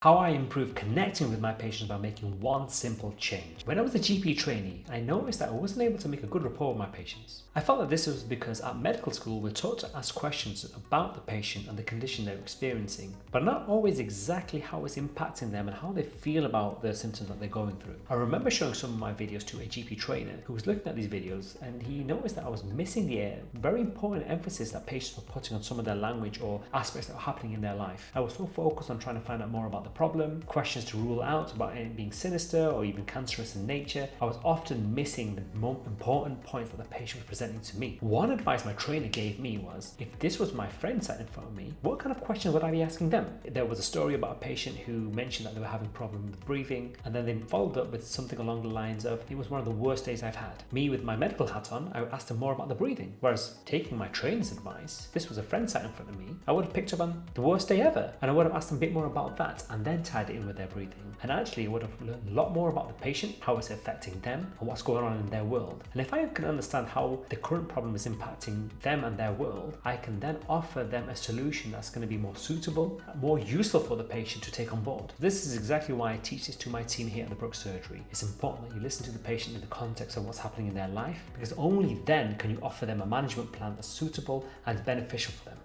How I improved connecting with my patients by making one simple change. When I was a GP trainee, I noticed that I wasn't able to make a good rapport with my patients. I felt that this was because at medical school we're taught to ask questions about the patient and the condition they're experiencing, but not always exactly how it's impacting them and how they feel about the symptoms that they're going through. I remember showing some of my videos to a GP trainer who was looking at these videos, and he noticed that I was missing the very important emphasis that patients were putting on some of their language or aspects that were happening in their life. I was so focused on trying to find out more about the problem, questions to rule out about it being sinister or even cancerous in nature. I was often missing the more important points that the patient was presenting to me. One advice my trainer gave me was, if this was my friend sat in front of me, what kind of questions would I be asking them? There was a story about a patient who mentioned that they were having problems with breathing, and then they followed up with something along the lines of, it was one of the worst days I've had. Me with my medical hat on, I asked them more about the breathing. Whereas taking my trainer's advice, if this was a friend sat in front of me, I would have picked up on the worst day ever, and I would have asked them a bit more about that and then tied it in with their breathing. And actually, I would have learned a lot more about the patient, how it's affecting them, and what's going on in their world. And if I can understand how the current problem is impacting them and their world, I can then offer them a solution that's going to be more suitable, more useful for the patient to take on board. This is exactly why I teach this to my team here at the Brook Surgery. It's important that you listen to the patient in the context of what's happening in their life, because only then can you offer them a management plan that's suitable and beneficial for them.